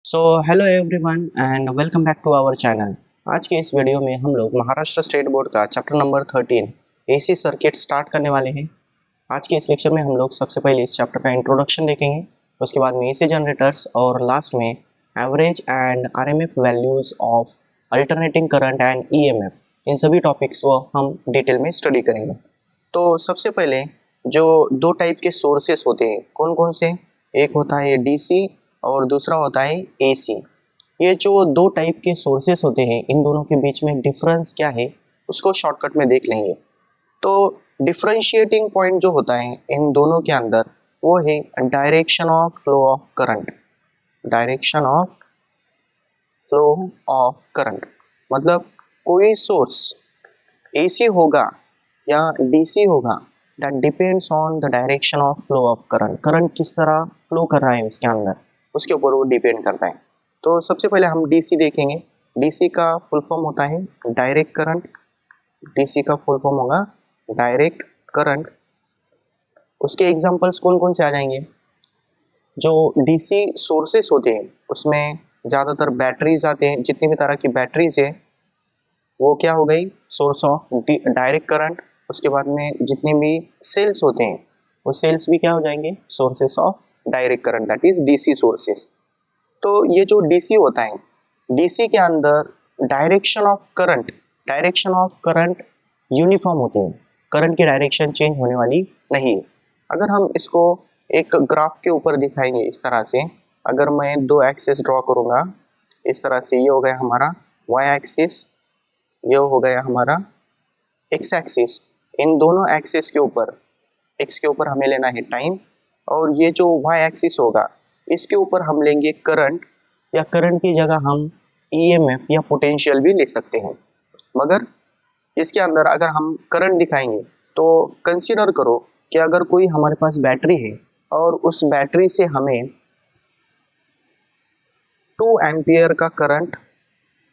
So hello everyone and welcome back to our channel. आज के इस वीडियो में हम लोग महाराष्ट्र स्टेट बोर्ड का chapter number 13 AC circuit start करने वाले हैं। आज के इस लेक्चर में हम लोग सबसे पहले इस चैप्टर का इंट्रोडक्शन देखेंगे, उसके बाद में एसी जनरेटर्स और लास्ट में average and RMS values of alternating current and EMF, इन सभी टॉपिक्स को हम डिटेल में स्टडी करेंगे। तो सबसे पहले जो दो टाइप के सोर्सेस होते हैं कौन कौन से, एक होता है डीसी और दूसरा होता है एसी। ये जो दो टाइप के सोर्सेस होते हैं इन दोनों के बीच में डिफरेंस क्या है उसको शॉर्टकट में देख लेंगे। तो डिफरेंशिएटिंग पॉइंट जो होता है इन दोनों के अंदर वो है direction of flow of current. Direction of flow of current मतलब कोई सोर्स एसी होगा या डीसी होगा, that depends on the direction of flow of current. Current किस तरह फ्लो कर रहा है उसके अंदर, उसके ऊपर वो डिपेंड करता है। तो सबसे पहले हम डीसी देखेंगे। डीसी का फुल फॉर्म होता है डायरेक्ट करंट। डीसी का फुल फॉर्म होगा डायरेक्ट करंट। उसके एग्जांपल्स कौन कौन से आ जाएंगे? जो डीसी सोर्सेस होते हैं उसमें ज़्यादातर बैटरीज आते हैं, जितनी भी तरह की बैटरीज है वो क्या हो गई, सोर्स ऑफ डायरेक्ट करंट। उसके बाद में जितने भी सेल्स होते हैं वो सेल्स भी क्या हो जाएंगे, sources of direct current, that is DC sources. तो ये जो डीसी होता है, डीसी के अंदर डायरेक्शन ऑफ करंट यूनिफॉर्म होती है। करंट की डायरेक्शन चेंज होने वाली नहीं है। अगर हम इसको एक ग्राफ के ऊपर दिखाएंगे इस तरह से, अगर मैं दो एक्सिस ड्रॉ करूंगा इस तरह से, ये हो गया हमारा वाई एक्सिस, ये हो गया हमारा एक्स एक्सिस। इन दोनों एक्सिस के ऊपर, एक्स के ऊपर हमें लेना है टाइम, और ये जो वाई एक्सिस होगा इसके ऊपर हम लेंगे करंट, या करंट की जगह हम ईएमएफ या पोटेंशियल भी ले सकते हैं। मगर इसके अंदर अगर हम करंट दिखाएंगे तो कंसीडर करो कि अगर कोई हमारे पास बैटरी है और उस बैटरी से हमें 2 एम्पियर का करंट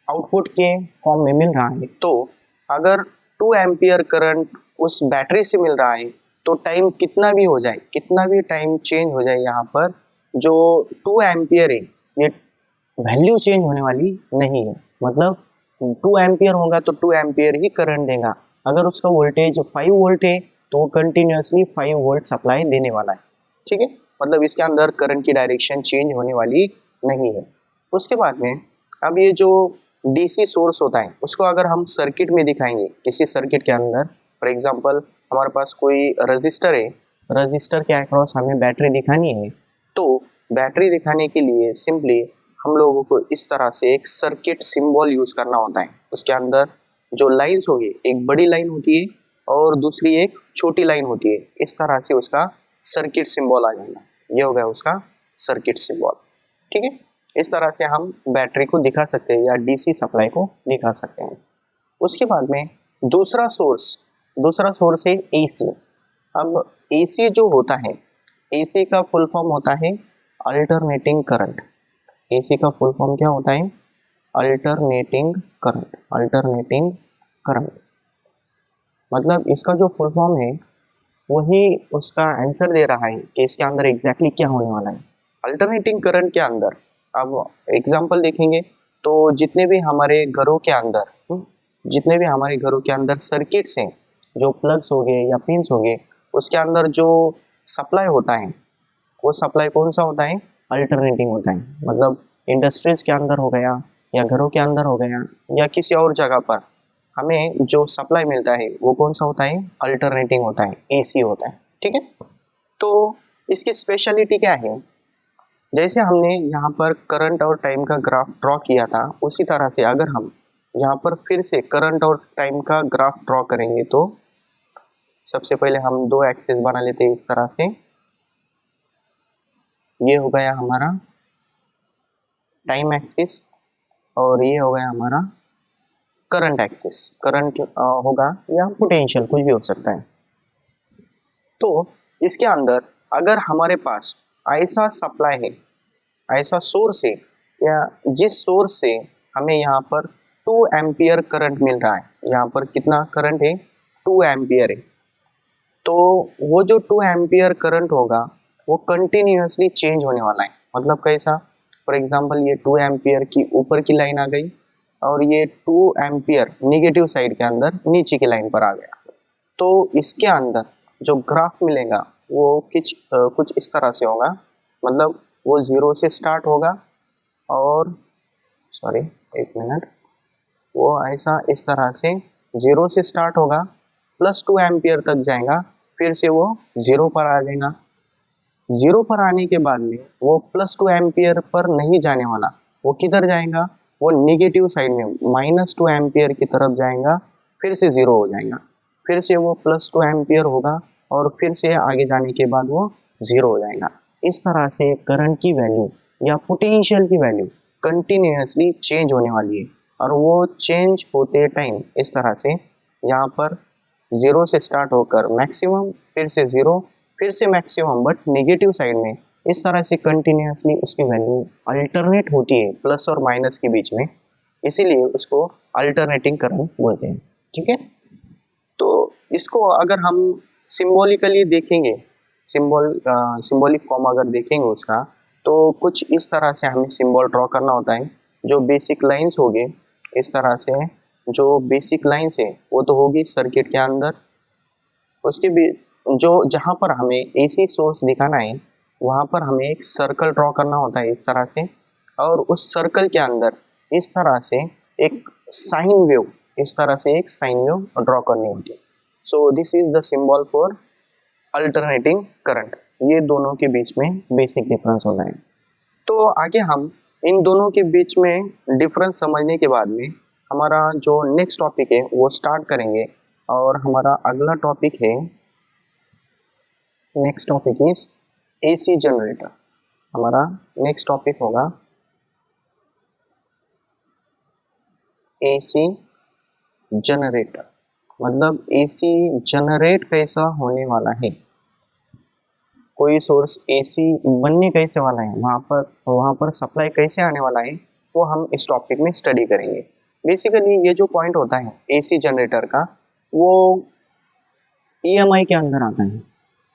आउटपुट के फॉर्म में मिल रहा है, तो अगर 2 एम्पियर करंट उस बैटरी से मिल रहा है तो टाइम कितना भी हो जाए, कितना भी टाइम चेंज हो जाए, यहाँ पर जो 2 एम्पियर है ये वैल्यू चेंज होने वाली नहीं है। मतलब 2 एम्पियर होगा तो 2 एम्पियर ही करंट देगा। अगर उसका वोल्टेज 5 वोल्ट है तो वो कंटिन्यूसली 5 वोल्ट सप्लाई देने वाला है। ठीक है, मतलब इसके अंदर करंट की डायरेक्शन चेंज होने वाली नहीं है। उसके बाद में अब ये जो डीसी सोर्स होता है उसको अगर हम सर्किट में दिखाएंगे, किसी सर्किट के अंदर, फॉर एग्जांपल हमारे पास कोई रजिस्टर है, रजिस्टर के अक्रॉस हमें बैटरी दिखानी है, तो बैटरी दिखाने के लिए सिंपली हम लोगों को इस तरह से एक सर्किट सिंबल यूज करना होता है। उसके अंदर जो लाइंस होगी, एक बड़ी लाइन होती है और दूसरी एक छोटी लाइन होती है, इस तरह से उसका सर्किट सिंबल आ जाएगा। ये हो गया उसका सर्किट सिंबल। ठीक है, इस तरह से हम बैटरी को दिखा सकते हैं या डीसी सप्लाई को दिखा सकते हैं। उसके बाद में दूसरा सोर्स है एसी। अब एसी जो होता है, एसी का फुल फॉर्म होता है अल्टरनेटिंग करंट। एसी का फुल फॉर्म क्या होता है? Alternating current. अल्टरनेटिंग करंट मतलब इसका जो फुल फॉर्म है वही उसका आंसर दे रहा है कि इसके अंदर एग्जैक्टली क्या होने वाला है। अल्टरनेटिंग करंट के अंदर अब एग्जांपल देखेंगे तो जितने भी हमारे घरों के अंदर सर्किट्स हैं, जो प्लग्स हो गए या पिंस हो गए, उसके अंदर जो सप्लाई होता है वो सप्लाई कौन सा होता है? अल्टरनेटिंग होता है। मतलब इंडस्ट्रीज के अंदर हो गया या घरों के अंदर हो गया या किसी और जगह पर हमें जो सप्लाई मिलता है वो कौन सा होता है? अल्टरनेटिंग होता है, एसी होता है। ठीक है, तो इसकी स्पेशलिटी क्या है? जैसे हमने यहाँ पर करंट और टाइम का ग्राफ ड्रॉ किया था, उसी तरह से अगर हम यहाँ पर फिर से करंट और टाइम का ग्राफ ड्रॉ करेंगे तो सबसे पहले हम दो एक्सिस बना लेते हैं इस तरह से। ये हो गया हमारा टाइम एक्सिस और ये हो गया हमारा करंट एक्सिस। करंट होगा या पोटेंशियल, कुछ भी हो सकता है। तो इसके अंदर अगर हमारे पास ऐसा सप्लाई है, ऐसा सोर्स है, या जिस सोर्स से हमें यहाँ पर 2 एम्पियर करंट मिल रहा है, यहाँ पर कितना करंट है? 2 एम्पियर है। तो वो जो 2 एम्पियर करंट होगा वो कंटिन्यूसली चेंज होने वाला है। मतलब कैसा? फॉर एग्जांपल ये 2 एम्पियर की ऊपर की लाइन आ गई और ये 2 एम्पियर नेगेटिव साइड के अंदर नीचे की लाइन पर आ गया। तो इसके अंदर जो ग्राफ मिलेगा वो कुछ इस तरह से होगा, मतलब वो 0 से स्टार्ट होगा और सॉरी एक मिनट, वो ऐसा इस तरह से 0 से स्टार्ट होगा, +2 एम्पियर तक जाएगा, फिर से वो 0 पर आ जाएगा। 0 पर आने के बाद में वो +2 एम्पियर पर नहीं जाने वाला, वो किधर जाएगा, वो नेगेटिव साइड में -2 एम्पियर की तरफ जाएगा, फिर से 0 हो जाएगा, फिर से वो +2 एम्पियर होगा और फिर से आगे जाने के बाद वो 0 हो जाएगा। इस तरह से करंट की वैल्यू या पोटेंशियल की वैल्यू कंटिन्यूसली चेंज होने वाली है और वो चेंज होते टाइम इस तरह से यहाँ पर 0 से स्टार्ट होकर मैक्सिमम, फिर से 0, फिर से मैक्सिमम बट नेगेटिव साइड में, इस तरह से कंटिन्यूसली उसकी वैल्यू अल्टरनेट होती है प्लस और माइनस के बीच में, इसीलिए उसको अल्टरनेटिंग करंट बोलते हैं। ठीक है, तो इसको अगर हम सिंबॉलिकली देखेंगे, सिंबॉलिक फॉर्म अगर देखेंगे उसका, तो कुछ इस तरह से हमें सिंबल ड्रॉ करना होता है। जो बेसिक लाइंस होगी इस तरह से, जो बेसिक लाइंस है वो तो होगी सर्किट के अंदर, उसके भी जो जहाँ पर हमें एसी सोर्स दिखाना है वहाँ पर हमें एक सर्कल ड्रॉ करना होता है इस तरह से, और उस सर्कल के अंदर इस तरह से एक साइन वेव, इस तरह से एक साइन वेव ड्रॉ करनी होती है। So this is the symbol for alternating current. ये दोनों के बीच में बेसिक डिफरेंस होता है। तो आगे हम इन दोनों के बीच में डिफरेंस समझने के बाद में हमारा जो नेक्स्ट टॉपिक है वो स्टार्ट करेंगे, और हमारा अगला टॉपिक है, next topic is AC generator. हमारा नेक्स्ट टॉपिक होगा एसी जनरेटर, मतलब एसी जनरेट कैसा होने वाला है, कोई सोर्स एसी बनने कैसे वाला है, वहाँ पर सप्लाई कैसे आने वाला है, वो हम इस टॉपिक में स्टडी करेंगे। बेसिकली ये जो पॉइंट होता है एसी जनरेटर का, वो ईएमआई के अंदर आता है,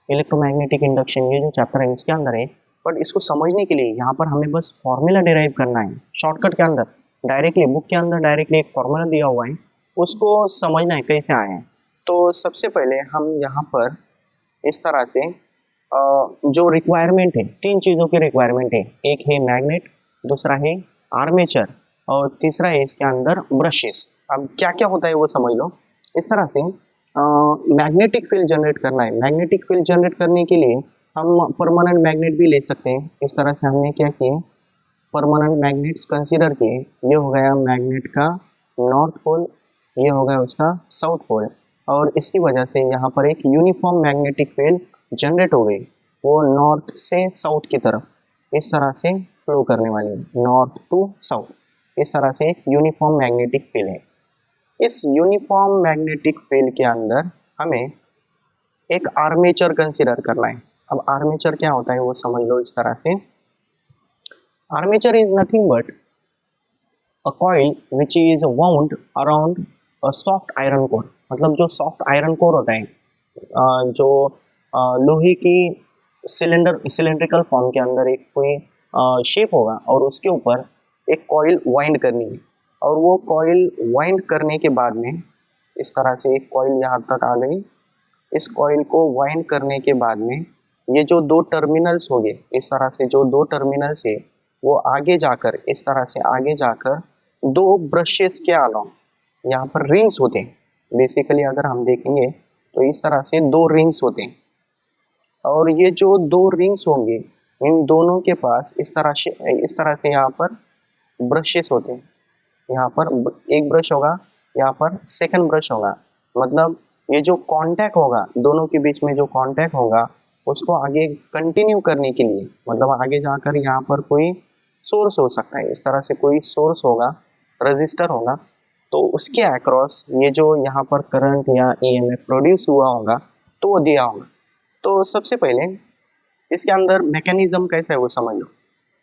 इलेक्ट्रोमैग्नेटिक इंडक्शन, ये जो चैप्टर है इसके अंदर है। बट इसको समझने के लिए यहाँ पर हमें बस फॉर्मूला डिराइव करना है शॉर्टकट के अंदर, डायरेक्टली बुक के अंदर डायरेक्टली एक फॉर्मूला दिया हुआ है, उसको समझना है कैसे आए हैं। तो सबसे पहले हम यहाँ पर इस तरह से जो रिक्वायरमेंट है, 3 चीज़ों की रिक्वायरमेंट है, एक है मैग्नेट, दूसरा है आर्मेचर और तीसरा है इसके अंदर ब्रशेस। अब क्या क्या होता है वो समझ लो। इस तरह से मैग्नेटिक फील्ड जनरेट करना है, मैग्नेटिक फील्ड जनरेट करने के लिए हम परमानेंट मैग्नेट भी ले सकते हैं। इस तरह से हमने क्या किए, परमानेंट मैग्नेट्स कंसीडर किए। ये हो गया मैग्नेट का नॉर्थ पोल, ये हो गया उसका साउथ पोल, और इसकी वजह से यहाँ पर एक यूनिफॉर्म मैग्नेटिक फील्ड जनरेट हो गई, वो नॉर्थ से साउथ की तरफ इस तरह से फ्लो करने वाली है, नॉर्थ टू साउथ, इस तरह से एक यूनिफॉर्म मैग्नेटिक फील्ड है। इस यूनिफॉर्म मैग्नेटिक फील्ड के अंदर हमें एक आर्मेचर कंसीडर करना है। अब आर्मेचर क्या होता है वो समझ लो इस तरह से। Armature is nothing but a coil which is wound around a soft iron core, मतलब जो सॉफ्ट आयरन कोर होता है, जो लोहे की सिलेंड्रिकल फॉर्म के अंदर एक कोई शेप होगा और उसके ऊपर एक कॉइल वाइंड करनी है, और वो कॉइल वाइंड करने के बाद में इस तरह से एक कॉइल यहाँ तक आ गई। इस कॉइल को वाइंड करने के बाद में ये जो 2 टर्मिनल्स हो गए, इस तरह से जो 2 टर्मिनल्स है वो आगे जाकर इस तरह से आगे जाकर 2 ब्रशेस के अलावा यहाँ पर रिंग्स होते हैं। बेसिकली अगर हम देखेंगे तो इस तरह से 2 रिंग्स होते हैं, और ये जो 2 रिंग्स होंगे इन दोनों के पास इस तरह से यहाँ पर ब्रशेस होते हैं। यहाँ पर एक ब्रश होगा, यहाँ पर सेकंड ब्रश होगा, मतलब ये जो कांटेक्ट होगा दोनों के बीच में, जो कांटेक्ट होगा उसको आगे कंटिन्यू करने के लिए, मतलब आगे जाकर यहाँ पर कोई सोर्स हो सकता है, इस तरह से कोई सोर्स होगा, रजिस्टर होगा, तो उसके अक्रॉस ये जो यहाँ पर करंट या ईएमएफ प्रोड्यूस हुआ होगा तो वो दिया होगा। तो सबसे पहले इसके अंदर मैकेनिज्म कैसा है वो समझ लो।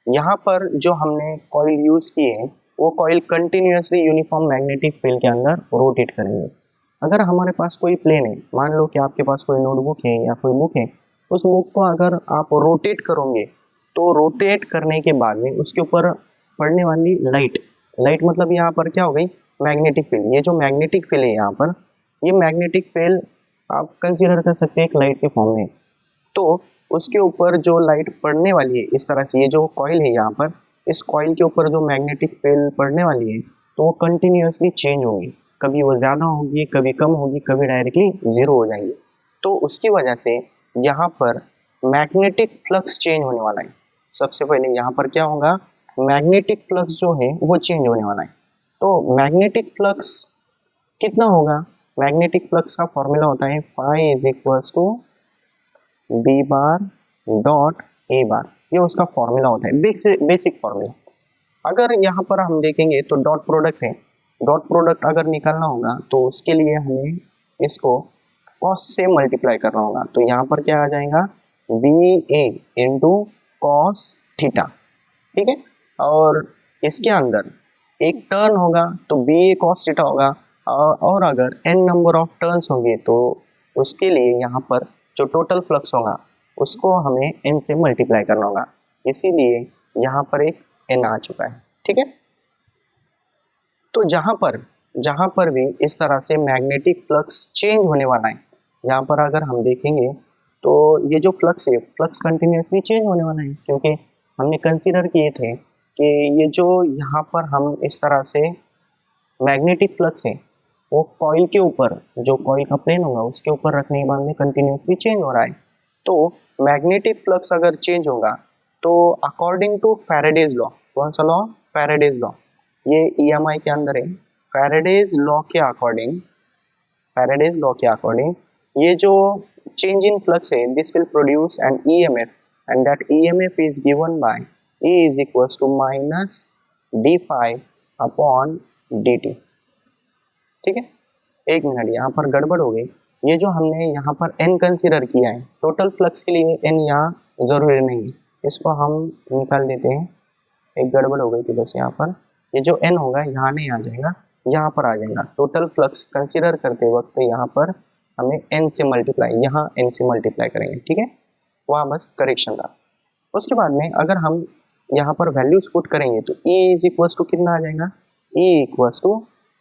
यहाँ पर जो हमने कॉइल यूज किए हैं वो coil continuously uniform magnetic field के अंदर रोटेट करेंगे। अगर हमारे पास कोई प्लेन है, मान लो कि आपके पास कोई नोटबुक है या कोई बुक है, उस बुक को अगर आप रोटेट करोगे तो रोटेट करने के बाद में उसके ऊपर पड़ने वाली लाइट, लाइट मतलब यहाँ पर क्या हो गई, मैग्नेटिक फील्ड। ये जो मैग्नेटिक फील्ड है यहाँ पर, ये मैग्नेटिक फील्ड आप कंसीडर कर सकते हैं एक लाइट के फॉर्म में। तो उसके ऊपर जो लाइट पड़ने वाली है इस तरह से, ये जो कॉइल है यहाँ पर, इस कॉइल के ऊपर जो मैग्नेटिक फील्ड पड़ने वाली है तो वो कंटिन्यूअसली चेंज होगी, कभी वो ज़्यादा होगी, कभी कम होगी, कभी डायरेक्टली ज़ीरो हो जाएंगी। तो उसकी वजह से यहाँ पर मैग्नेटिक फ्लक्स चेंज होने वाला है। सबसे पहले यहाँ पर क्या होगा, मैग्नेटिक फ्लक्स जो है वो चेंज होने वाला है। तो मैग्नेटिक फ्लक्स कितना होगा, मैग्नेटिक फ्लक्स का फॉर्मूला होता है phi is equals to B bar dot A bar, ये उसका फॉर्मूला होता है, बेसिक फॉर्मूला। अगर यहाँ पर हम देखेंगे तो डॉट प्रोडक्ट है, डॉट प्रोडक्ट अगर निकालना होगा तो उसके लिए हमें इसको कॉस से मल्टीप्लाई करना होगा। तो यहाँ पर क्या आ जाएगा, B A into cos theta, ठीक है। और इसके अंदर एक टर्न होगा तो बी ए कॉस थीटा होगा, और अगर n नंबर ऑफ टर्न्स होंगे तो उसके लिए यहाँ पर जो टोटल फ्लक्स होगा उसको हमें n से मल्टीप्लाई करना होगा, इसीलिए यहाँ पर एक n आ चुका है, ठीक है। तो जहाँ पर भी इस तरह से मैग्नेटिक फ्लक्स चेंज होने वाला है, यहाँ पर अगर हम देखेंगे तो ये जो फ्लक्स है, फ्लक्स कंटिन्यूसली चेंज होने वाला है, क्योंकि हमने कंसीडर किए थे कि ये जो यहाँ पर हम इस तरह से मैग्नेटिक फ्लक्स है वो कॉइल के ऊपर, जो कॉइल का प्लेन होगा उसके ऊपर रखने के बाद में कंटिन्यूसली चेंज हो रहा है। तो मैग्नेटिक फ्लक्स अगर चेंज होगा तो अकॉर्डिंग टू फैराडेज लॉ, कौन सा लॉ, फैराडेज लॉ, ये ईएमआई के अंदर है, फैराडेज लॉ के अकॉर्डिंग, फैराडेज लॉ के अकॉर्डिंग ये जो चेंज इन फ्लक्स है this will produce an EMF and that EMF is given by E is equals to minus d phi upon d t, ठीक है। एक मिनट, यहाँ पर गड़बड़ हो गई, ये जो हमने यहाँ पर n कंसीडर किया है टोटल फ्लक्स के लिए n यहाँ जरूरी नहीं है, इसको हम निकाल देते हैं, एक गड़बड़ हो गई थी बस यहाँ पर, ये जो n होगा यहाँ नहीं आ जाएगा, यहाँ पर आ जाएगा। टोटल फ्लक्स कंसीडर करते वक्त यहाँ पर हमें n से मल्टीप्लाई, यहाँ n से मल्टीप्लाई करेंगे, ठीक है, वहाँ बस करेक्शन था। उसके बाद में अगर हम यहाँ पर वैल्यूज पुट करेंगे तो E इज इक्वल्स टू कितना आ जाएगा, E equals to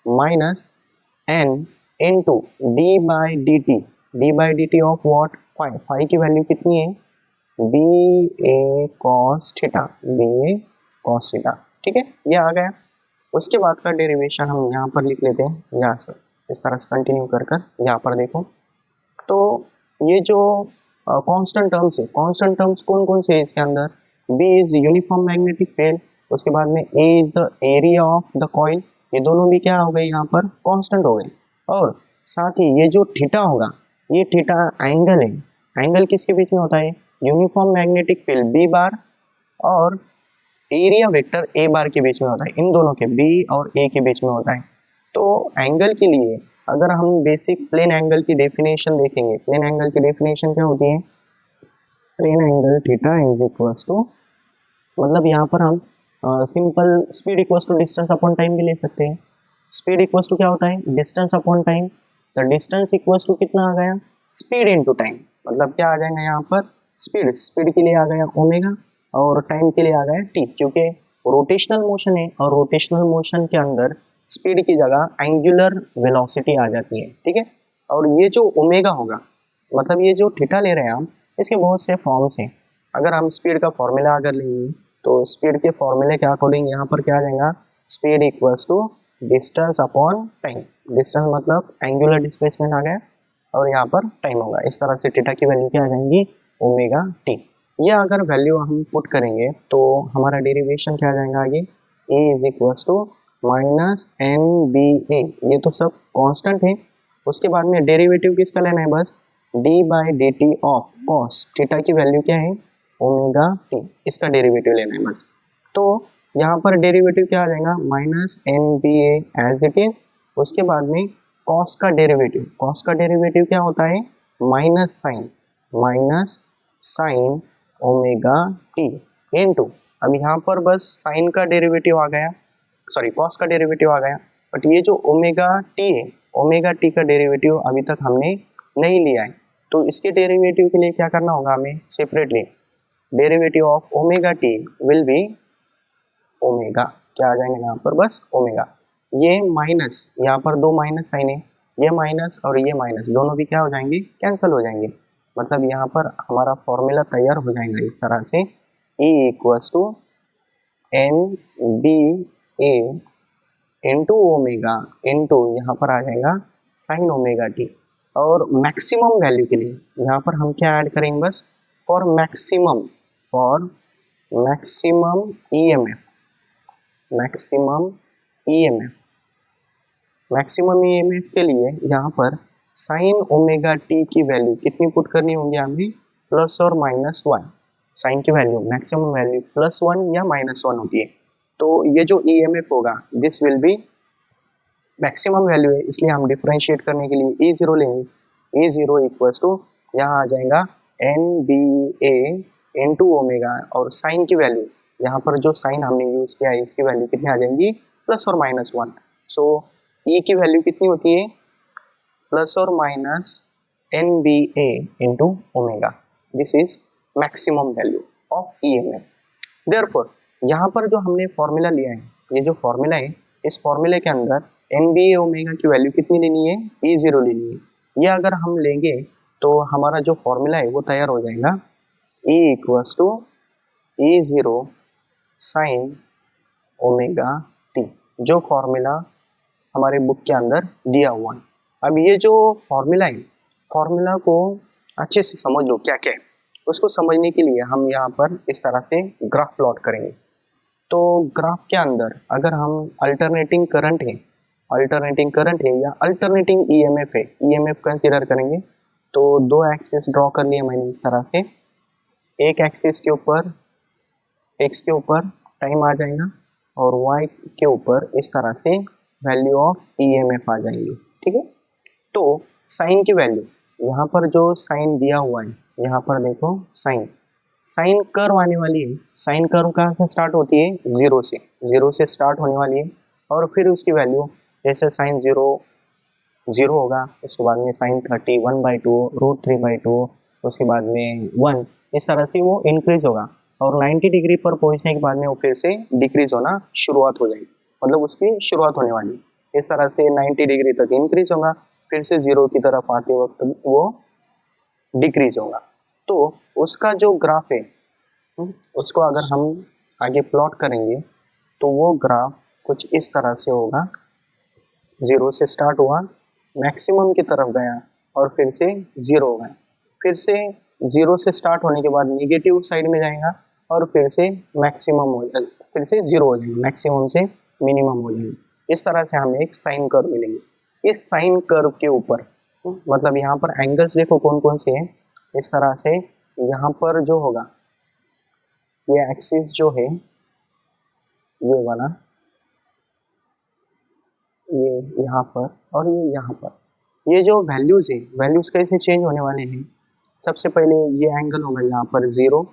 minus n into d by d t of what, phi, phi की वैल्यू कितनी है, B A cos theta, B A cos theta, ठीक है, ये आ गया। उसके बाद का डेरिवेशन हम यहाँ पर लिख लेते हैं, यहाँ से इस तरह से कंटिन्यू कर यहाँ पर देखो तो ये जो कांस्टेंट टर्म्स है, कांस्टेंट टर्म्स कौन कौन से है इसके अंदर, B is uniform magnetic field, उसके बाद में A is the area of the coil, ये दोनों भी क्या हो गए यहाँ पर कांस्टेंट हो गए। और साथ ही ये जो थीटा होगा, ये थीटा एंगल है, एंगल किसके बीच में होता है, यूनिफॉर्म मैग्नेटिक फील्ड B बार और एरिया वेक्टर A बार के बीच में होता है, इन दोनों के B और A के बीच में होता है। तो एंगल के लिए अगर हम बेसिक प्लेन एंगल की डेफिनेशन देखेंगे, प्लेन एंगल की डेफिनेशन क्या होती है, plane angle theta is equals to, मतलब यहाँ पर हम simple speed equals to distance upon time भी ले सकते हैं। स्पीड इक्वल्स टू क्या होता है, डिस्टेंस अपॉन टाइम, तो डिस्टेंस इक्वल्स टू कितना आ गया, स्पीड इनटू टाइम, मतलब क्या आ जाएगा यहाँ पर स्पीड, स्पीड के लिए आ गया ओमेगा और टाइम के लिए आ गया टी, क्योंकि रोटेशनल मोशन है और रोटेशनल मोशन के अंदर स्पीड की जगह एंगुलर वेलोसिटी आ जाती है, ठीक है। और ये जो ओमेगा होगा, मतलब ये जो थीटा ले रहे हैं हम, इसके बहुत से फॉर्म्स हैं। अगर हम स्पीड का फॉर्मूला अगर लेंगे तो स्पीड के फॉर्मूले के अकॉर्डिंग यहाँ पर क्या आ जाएगा, speed equals to distance upon time, distance मतलब एंगुलर डिस्प्लेसमेंट आ गया और यहाँ पर टाइम होगा, इस तरह से थीटा की वैल्यू क्या आ जाएंगी, ओमेगा टी। ये अगर वैल्यू हम पुट करेंगे तो हमारा डेरिवेशन क्या आ जाएगा आगे, A is equals to minus N B A, ये तो सब कांस्टेंट है। उसके बाद में डेरिवेटिव किसका लेना है, बस D by d t of cos theta की वैल्यू क्या है, ओमेगा टी, इसका डेरिवेटिव लेना है बस। तो यहाँ पर डेरिवेटिव क्या आ जाएगा, minus N B A as it is, उसके बाद में कॉस का डेरिवेटिव, कॉस का डेरिवेटिव क्या होता है, minus sign omega T into, अब यहाँ पर बस साइन का डेरिवेटिव आ गया, सॉरी कॉस का डेरिवेटिव आ गया, बट ये जो ओमेगा टी है, ओमेगा टी का डेरिवेटिव अभी तक हमने नहीं लिया है, तो इसके डेरिवेटिव के लिए क्या करना होगा हमें separately, derivative of omega T will be omega, क्या आ जाएंगे यहाँ पर बस ओमेगा। ये माइनस, यहाँ पर दो माइनस साइन है, ये माइनस और ये माइनस दोनों भी क्या हो जाएंगे, कैंसिल हो जाएंगे। मतलब यहाँ पर हमारा फॉर्मूला तैयार हो जाएगा इस तरह से, E equals to N B A into omega into यहाँ पर आ जाएगा साइन ओमेगा टी। और मैक्सिमम वैल्यू के लिए यहाँ पर हम क्या ऐड करेंगे, बस for maximum EMF, maximum EMF के लिए यहाँ पर साइन ओमेगा टी की वैल्यू कितनी पुट करनी होगी हमें, प्लस और माइनस वन। साइन की value maximum value plus one या माइनस वन होती है। तो ये जो ईएमएफ होगा this will be maximum value है, इसलिए हम डिफरेंशिएट करने के लिए E0 लेंगे। E0 इक्वल्स टू यहाँ आ जाएगा N B A into omega, और साइन की वैल्यू यहाँ पर जो साइन हमने यूज किया है इसकी वैल्यू कितनी आ जाएंगी, प्लस और माइनस वन। सो E की वैल्यू कितनी होती है, प्लस और minus N B A into omega. This is maximum value of EMF। Therefore यहाँ पर जो हमने फॉर्मूला लिया है, ये जो फॉर्मूला है, इस फॉर्मूले के अंदर एन बी ए ओमेगा की वैल्यू कितनी लेनी है, E0 लेनी है। ये अगर हम लेंगे तो हमारा जो फॉर्मूला है वो तैयार हो जाएगा, E equals to E0 sine omega t, जो फॉर्मूला हमारे बुक के अंदर दिया हुआ है। अब ये जो फॉर्मूला है, फॉर्मूला को अच्छे से समझ लो क्या क्या है। उसको समझने के लिए हम यहाँ पर इस तरह से ग्राफ प्लॉट करेंगे। तो ग्राफ के अंदर अगर हम अल्टरनेटिंग करंट है या अल्टरनेटिंग ईएमएफ है, ईएमएफ कंसीडर करेंगे। तो दो एक्सिस ड्रॉ कर लिए मैंने इस तरह से, एक एक्सिस के ऊपर एक्स के ऊपर टाइम आ जाएगा और वाई के ऊपर इस तरह से वैल्यू ऑफ ईएमएफ आ जाएंगी, ठीक है। तो साइन की वैल्यू यहाँ पर जो साइन दिया हुआ है, यहाँ पर देखो साइन कर्व आने वाली है। साइन कर्व कहाँ से स्टार्ट होती है, जीरो से स्टार्ट होने वाली है। और फिर उसकी वैल्यू जैसे साइन जीरो होगा, उसके बाद में साइन 30 1/2 √3/2, उसके बाद में 1, इस तरह से वो इंक्रीज होगा। और 90 डिग्री पर पहुंचने के बाद में वो फिर से डिक्रीज होना शुरुआत हो जाएगी, मतलब उसकी शुरुआत होने वाली। इस तरह से 90 डिग्री तक इंक्रीज होगा, फिर से जीरो की तरफ आते वक्त वो डिक्रीज होगा। तो उसका जो ग्राफ है उसको अगर हम आगे प्लॉट करेंगे तो वो ग्राफ कुछ इस तरह से होगा। जीरो से स्टार्ट हुआ, मैक्सिमम की तरफ गया और फिर से जीरो हो गया, फिर से जीरो से स्टार्ट होने के बाद नेगेटिव साइड में जाएगा और फिर से मैक्सिमम हो जाएगा, फिर से जीरो हो जाएगा, मैक्सिमम से मिनिमम हो जाएगा। इस तरह से हमें एक साइन कर्व मिलेंगे। इस साइन कर्व के ऊपर मतलब यहाँ पर एंगल्स देखो कौन कौन से हैं। इस तरह से यहाँ पर जो होगा ये एक्सिस जो है ये वाला, ये यहाँ पर और ये यहाँ पर, ये जो वैल्यूज है, वैल्यूज कैसे चेंज होने वाले हैं। सबसे पहले ये एंगल होगा यहाँ पर 0,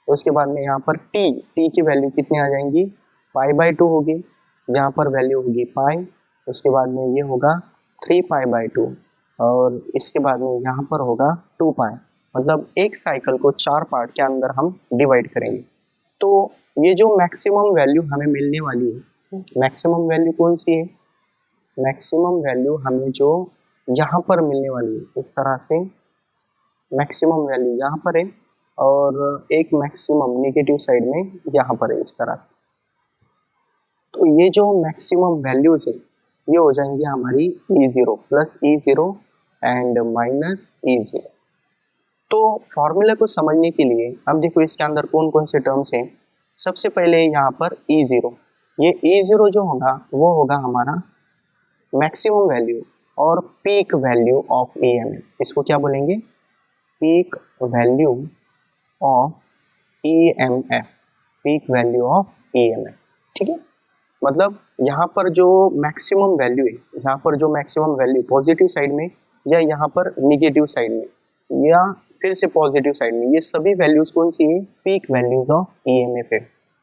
उसके बाद में यहाँ पर टी की वैल्यू कितनी आ जाएंगी, π/2 होगी, यहाँ पर वैल्यू होगी पाई, उसके बाद में ये होगा 3π/2 और इसके बाद में यहाँ पर होगा 2π। मतलब एक साइकिल को 4 पार्ट के अंदर हम डिवाइड करेंगे। तो ये जो मैक्सिमम वैल्यू हमें मिलने वाली है, मैक्सिमम वैल्यू कौन सी है, मैक्सिमम वैल्यू हमें जो यहाँ पर मिलने वाली है, इस तरह से मैक्सिमम वैल्यू यहाँ पर है और एक मैक्सिमम नेगेटिव साइड में यहाँ पर है, इस तरह से। तो ये जो मैक्सिमम वैल्यूज है ये हो जाएंगी हमारी E0 plus E0 and minus E0। तो फॉर्मूले को समझने के लिए अब देखो इसके अंदर कौन कौन से टर्म्स हैं। सबसे पहले यहाँ पर E0, ये E0 जो होगा वो होगा हमारा मैक्सिमम वैल्यू और पीक वैल्यू ऑफ EMF। इसको क्या बोलेंगे, peak value of EMF, peak value of EMF, ठीक है। मतलब यहाँ पर जो मैक्सिमम वैल्यू है, यहाँ पर जो मैक्सिमम वैल्यू पॉजिटिव साइड में या यहाँ पर निगेटिव साइड में या फिर से पॉजिटिव साइड में, ये सभी वैल्यूज कौन सी है, पीक वैल्यूज ऑफ EMF है,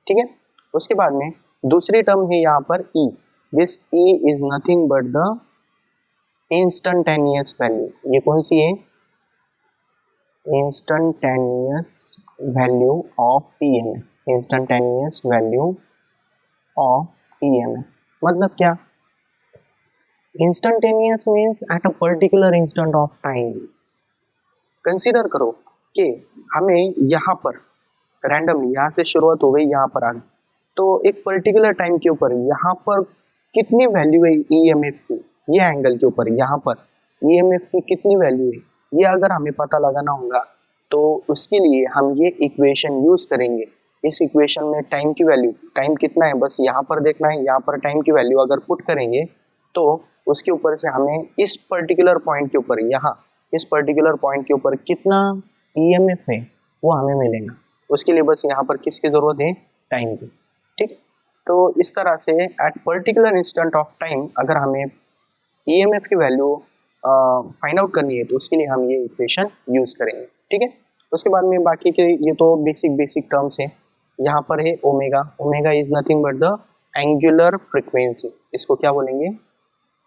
ठीक है। उसके बाद में दूसरी टर्म है यहाँ पर E, this E is nothing but the instantaneous value. ये कौन सी है, instantaneous value of EMF, instantaneous value of EMF मतलब क्या? Instantaneous means at a particular instant of time. Consider करो कि हमें यहाँ पर रैंडमली यहाँ से शुरुआत हो गई, यहाँ पर आ गई, तो एक पर्टिकुलर टाइम के ऊपर यहाँ पर कितनी वैल्यू है ईएमएफ की, ये एंगल के ऊपर यहाँ पर ईएमएफ की कितनी वैल्यू है, ये अगर हमें पता लगाना होगा तो उसके लिए हम ये इक्वेशन यूज करेंगे। इस इक्वेशन में टाइम की वैल्यू, टाइम कितना है बस यहाँ पर देखना है, यहाँ पर टाइम की वैल्यू अगर पुट करेंगे तो उसके ऊपर से हमें इस पर्टिकुलर पॉइंट के ऊपर, यहाँ इस पर्टिकुलर पॉइंट के ऊपर कितना ईएमएफ है वो हमें मिलेगा। उसके लिए बस यहाँ पर किसकी जरूरत है? टाइम की। ठीक, तो इस तरह से at particular instant of time अगर हमें ईएमएफ की वैल्यू फाइंड आउट करनी है तो उसके लिए हम ये इक्वेशन यूज करेंगे। ठीक है, उसके बाद में बाकी के ये तो बेसिक टर्म्स है। यहाँ पर है omega, omega is nothing but the angular frequency, इसको क्या बोलेंगे?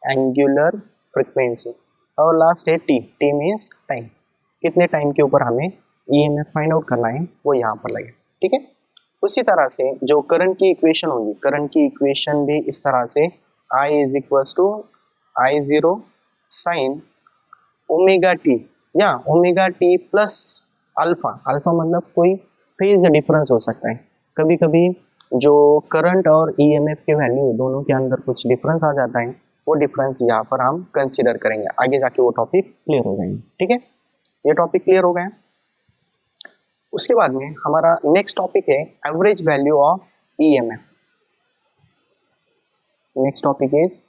Angular frequency. और लास्ट है टी, टी मीन्स टाइम, कितने टाइम के ऊपर हमें ईएमएफ फाइंड आउट करना है वो यहाँ पर लगे। ठीक है, उसी तरह से जो करंट की इक्वेशन होगी, करंट की इक्वेशन भी इस तरह से I is equal to I zero sine omega T या omega T plus alpha. Alpha मतलब कोई फेज डिफरेंस हो सकता है, कभी कभी जो करंट और ईएमएफ के वैल्यू दोनों के अंदर कुछ डिफरेंस आ जाता है, वो डिफरेंस यहाँ पर हम कंसीडर करेंगे, आगे जाके वो टॉपिक क्लियर हो जाएंगे। ठीक है, ये टॉपिक क्लियर हो गया। उसके बाद में हमारा नेक्स्ट टॉपिक है average value of EMF. Next topic is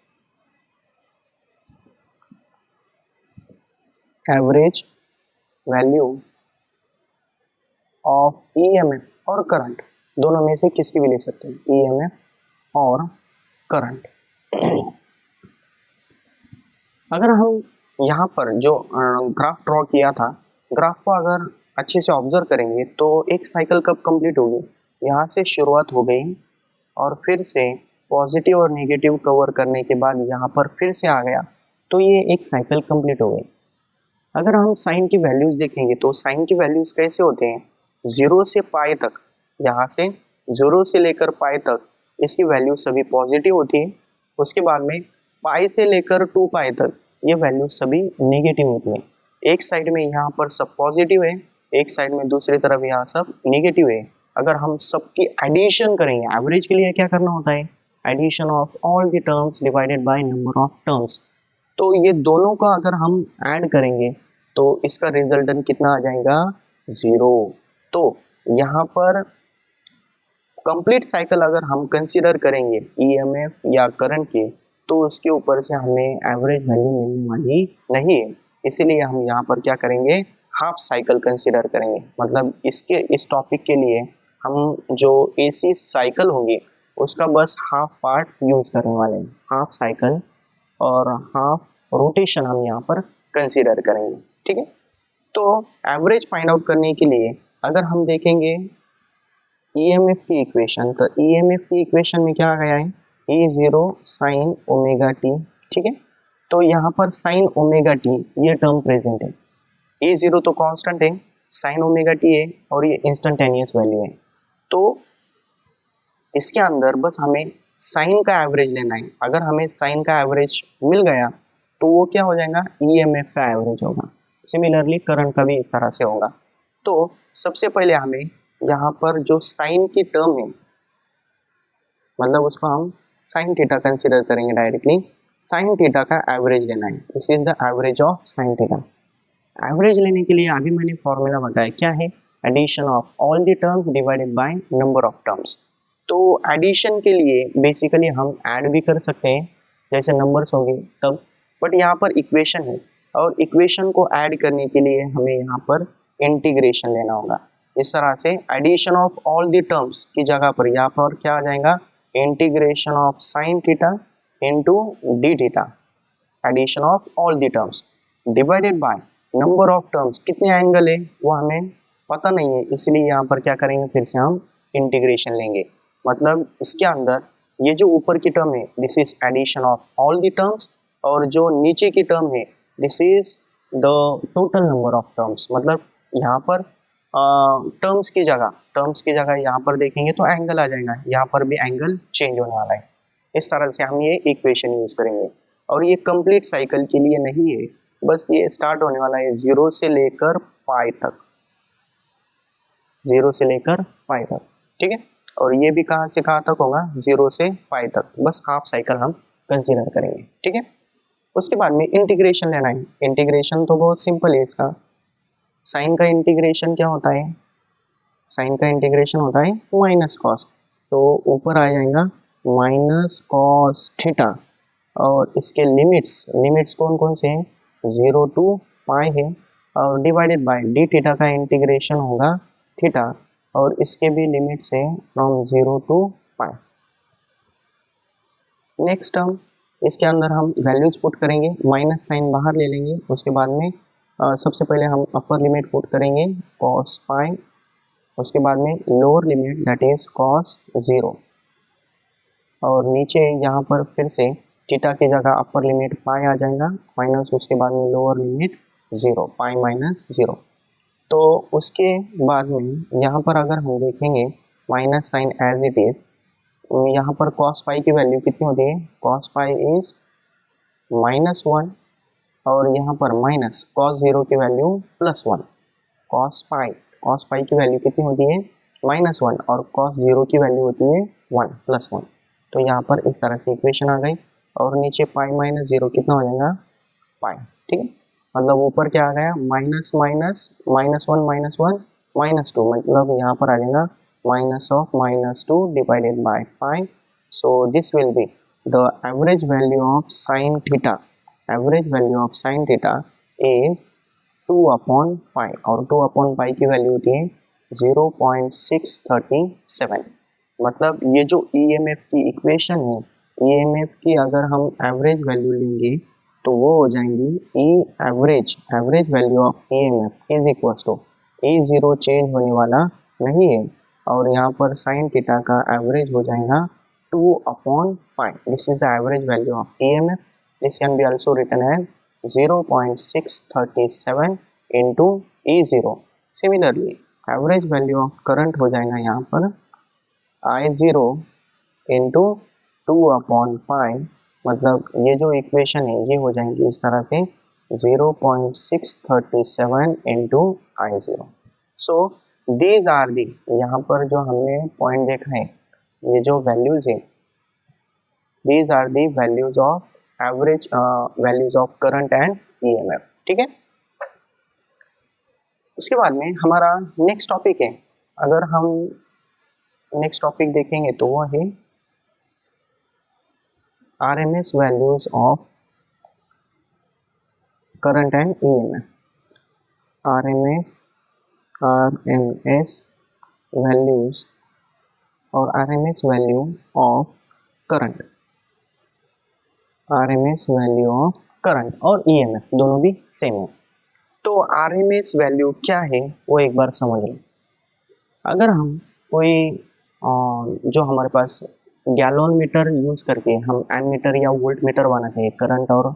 average value of EMF और करंट, दोनों में से किसकी भी ले सकते हैं, ईएमएफ और करंट। अगर हम यहाँ पर जो ग्राफ ड्रॉ किया था, ग्राफ को अगर अच्छे से ऑब्जर्व करेंगे तो एक साइकिल कब कंप्लीट होगी, यहाँ से शुरुआत हो गई और फिर से पॉजिटिव और नेगेटिव कवर करने के बाद यहाँ पर फिर से आ गया, तो ये एक साइकिल कंप्लीट हो गई। अगर हम साइन की वैल्यूज देखेंगे तो साइन की वैल्यूज कैसे होते हैं, 0 से पाई तक, यहाँ से 0 से लेकर पाई तक इसकी वैल्यू सभी पॉजिटिव होती है। उसके बाद में पाई से लेकर 2 पाई तक ये वैल्यू सभी नेगेटिव होती है। एक साइड में यहाँ पर सब पॉजिटिव है, एक साइड में दूसरी तरफ यहाँ सब नेगेटिव है। अगर हम सबकी एडिशन करेंगे, एवरेज के लिए क्या करना होता है, addition of all the terms divided by number of terms, तो ये दोनों का अगर हम ऐड करेंगे तो इसका रिजल्टेंट कितना आ जाएगा, 0। तो यहाँ पर कंप्लीट साइकिल अगर हम कंसीडर करेंगे ईएमएफ या करंट की, तो उसके ऊपर से हमें एवरेज वैल्यू मिलने वाली नहीं है। इसीलिए हम यहाँ पर क्या करेंगे, हाफ साइकिल कंसीडर करेंगे। मतलब इस टॉपिक के लिए हम जो एसी साइकिल होगी उसका बस हाफ पार्ट यूज करने वाले हैं, हाफ साइकिल और हाफ रोटेशन हम यहाँ पर कंसीडर करेंगे। ठीक है, तो एवरेज फाइंड आउट करने के लिए अगर हम देखेंगे ईएमएफ की इक्वेशन, तो ईएमएफ की इक्वेशन में क्या आ गया है, E0 साइन ओमेगा टी। ठीक है, तो यहाँ पर साइन ओमेगा टी ये टर्म प्रेजेंट है, E0 तो कांस्टेंट है, साइन ओमेगा टी है और ये इंस्टेंटेनियस वैल्यू है। तो इसके अंदर बस हमें साइन का एवरेज लेना है। अगर हमें साइन का एवरेज मिल गया तो वो क्या हो जाएगा, ईएमएफ का एवरेज होगा। सिमिलरली करंट का भी इस तरह से होगा। तो सबसे पहले हमें यहाँ पर जो साइन की टर्म है, मतलब उसको हम साइन थीटा कंसीडर करेंगे डायरेक्टली। साइन थीटा का एवरेज लेना है, this is the average of sine theta. Average लेने के लिए अभी मैंने फॉर्मूला बताया, क्या है, addition of all the terms divided by number of terms. तो एडिशन के लिए बेसिकली हम ऐड भी कर सकते हैं, जैसे नंबर्स होंगे तब, बट यहाँ पर इक्वेशन है और इक्वेशन को ऐड करने के लिए हमें यहाँ पर इंटीग्रेशन लेना होगा। इस तरह से addition of all the terms की जगह पर यहाँ पर क्या आ जाएगा, integration of sine theta into D theta, addition of all the terms divided by number of terms. कितने एंगल है वो हमें पता नहीं है, इसलिए यहाँ पर क्या करेंगे, फिर से हम इंटीग्रेशन लेंगे। मतलब इसके अंदर ये जो ऊपर की टर्म है this is addition of all the terms, और जो नीचे की टर्म है this is the total number of terms. मतलब यहाँ पर टर्म्स की जगह यहाँ पर देखेंगे तो एंगल आ जाएगा, यहाँ पर भी एंगल चेंज होने वाला है। इस तरह से हम ये इक्वेशन यूज करेंगे। और ये कंप्लीट साइकिल के लिए नहीं है, बस ये स्टार्ट होने वाला है 0 से लेकर पाई तक, 0 से लेकर पाई तक, ठीक है। और ये भी कहाँ से कहाँ तक होगा, 0 से पाई तक, बस हाफ साइकिल हम कंसीडर करेंगे, ठीक है। उसके बाद में इंटीग्रेशन लेना है। इंटीग्रेशन तो बहुत सिंपल है इसका। साइन का इंटीग्रेशन क्या होता है, साइन का इंटीग्रेशन होता है माइनस कॉस, तो ऊपर आ जाएगा माइनस कॉस थीटा, और इसके लिमिट्स कौन कौन से हैं, 0 टू पाई है, और डिवाइडेड बाय डी थीटा का इंटीग्रेशन होगा थीटा, और इसके भी लिमिट्स है from 0 to pi. Next term, इसके अंदर हम वैल्यूज पुट करेंगे, माइनस साइन बाहर ले लेंगे। उसके बाद में सबसे पहले हम अपर लिमिट पुट करेंगे कॉस पाई, उसके बाद में lower limit that is cos 0, और नीचे यहाँ पर फिर से थीटा की जगह अपर लिमिट पाई आ जाएगा माइनस, उसके बाद में लोअर लिमिट 0, पाई माइनस 0। तो उसके बाद में यहाँ पर अगर हम देखेंगे minus sine as it is, यहाँ पर कॉस पाई की वैल्यू कितनी होती है, कॉस पाई इज -1, और यहाँ पर माइनस कॉस 0 की वैल्यू +1। कॉस पाई की वैल्यू कितनी होती है, -1, और कॉस 0 की वैल्यू होती है 1 +1। तो यहाँ पर इस तरह से इक्वेशन आ गई, और नीचे पाई माइनस 0 कितना हो जाएगा, पाई, ठीक है। मतलब ऊपर क्या आ गया, माइनस माइनस -1 -2, मतलब यहाँ पर आ जाएगा minus of -2 divided by pi. So this will be the average value of sin theta. Average value of sin theta is 2 upon pi, और 2 upon pi की वैल्यू होती है 0.637। मतलब ये जो EMF की इक्वेशन है, EMF की अगर हम एवरेज वैल्यू लेंगे तो वो हो जाएंगी average value of EMF is equal to E0 change होने वाला नहीं है, और यहाँ पर साइन थीटा का एवरेज हो जाएगा 2 upon pi. This is the average value of EMF। This can be also written as 0.637 into E0। Similarly average value of current हो जाएगा यहाँ पर I0 इंटू 2 अपॉन पाई, मतलब ये जो इक्वेशन है ये हो जाएंगी इस तरह से 0.637 into I0। So these are the, यहाँ पर जो हमने पॉइंट देखा है, ये जो वैल्यूज है, these are the values of average values of current and EMF, ठीक है। उसके बाद में हमारा नेक्स्ट टॉपिक है, अगर हम नेक्स्ट टॉपिक देखेंगे तो वो है RMS values of current and EMF। RMS values और RMS value of current, RMS value of current और EMF दोनों भी सेम है। तो RMS वैल्यू क्या है वो एक बार समझ लें। अगर हम कोई जो हमारे पास गैलोन मीटर यूज करके हम एमीटर या वोल्ट मीटर बनाते हैं करंट और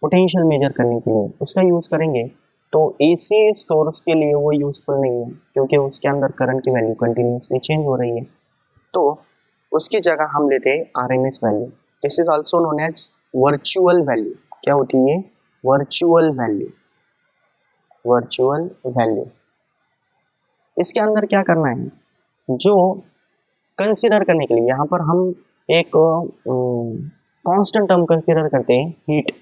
पोटेंशियल मेजर करने के लिए, उसका यूज करेंगे तो AC सोर्स के लिए वो यूजफुल नहीं है, क्योंकि उसके अंदर करंट की वैल्यू कंटिन्यूसली चेंज हो रही है। तो उसकी जगह हम लेते हैं RMS value. This is also known as virtual value. क्या होती है, वर्चुअल वैल्यू। इसके अंदर क्या करना है, जो कंसीडर करने के लिए यहाँ पर हम एक कांस्टेंट टर्म कंसीडर करते हैं, हीट।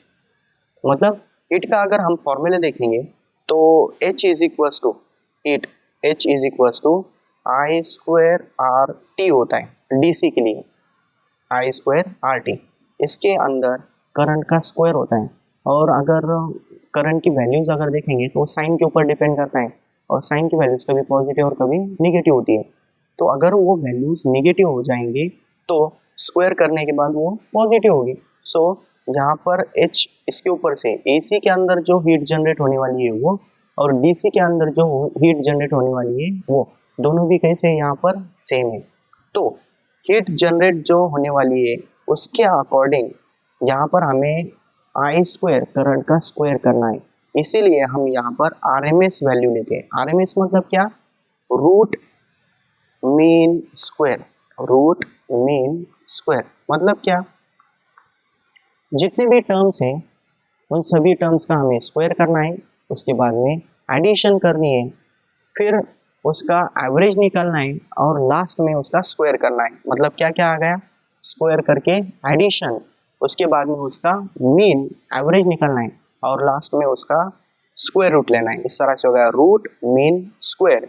मतलब हीट का अगर हम फॉर्मूला देखेंगे तो H is equal to heat, H is equal to I²RT होता है DC के लिए, I²RT। इसके अंदर करंट का स्क्वायर होता है, और अगर करंट की वैल्यूज अगर देखेंगे तो साइन के ऊपर डिपेंड करता है, और साइन की वैल्यूज कभी पॉजिटिव और कभी नेगेटिव होती है। तो अगर वो वैल्यूज नेगेटिव हो जाएंगे तो स्क्वायर करने के बाद वो पॉजिटिव होगी। सो यहाँ पर H इसके ऊपर से AC के अंदर जो हीट जनरेट होने वाली है वो, और DC के अंदर जो हीट जनरेट होने वाली है वो, दोनों भी कैसे यहाँ पर सेम है। तो हीट जनरेट जो होने वाली है उसके अकॉर्डिंग यहाँ पर हमें I² करंट का स्क्वायर करना है। इसीलिए हम यहाँ पर RMS वैल्यू लेते हैं। RMS मतलब क्या? Root mean square. Root mean square मतलब क्या? जितने भी टर्म्स हैं उन सभी टर्म्स का हमें स्क्वायर करना है, उसके बाद में एडिशन करनी है, फिर उसका एवरेज निकालना है और लास्ट में उसका स्क्वायर करना है। मतलब क्या क्या आ गया? स्क्वायर करके एडिशन, उसके बाद में उसका मीन एवरेज निकालना है और लास्ट में उसका स्क्वायर रूट लेना है। इस तरह से हो गया रूट मीन स्क्वायर।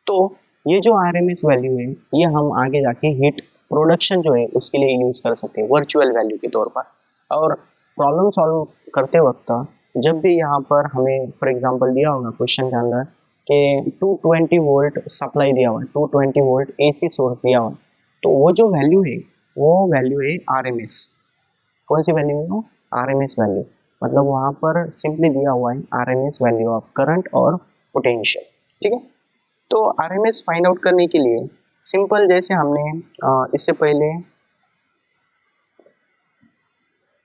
तो ये जो RMS वैल्यू है ये हम आगे जाके हीट प्रोडक्शन जो है उसके लिए यूज कर सकते हैं वर्चुअल वैल्यू के तौर पर। और प्रॉब्लम सॉल्व करते वक्त जब भी यहाँ पर हमें फॉर एग्जांपल दिया होगा क्वेश्चन के अंदर कि 220 वोल्ट सप्लाई दिया हुआ है, 220 वोल्ट AC सोर्स दिया हुआ है, तो वो जो वैल्यू है वो वैल्यू है RMS। कौन सी वैल्यू है वो? RMS value. मतलब वहाँ पर सिंपली दिया हुआ है RMS वैल्यू ऑफ करंट और पोटेंशियल। ठीक है, तो RMS फाइंड आउट करने के लिए सिंपल जैसे हमने इससे पहले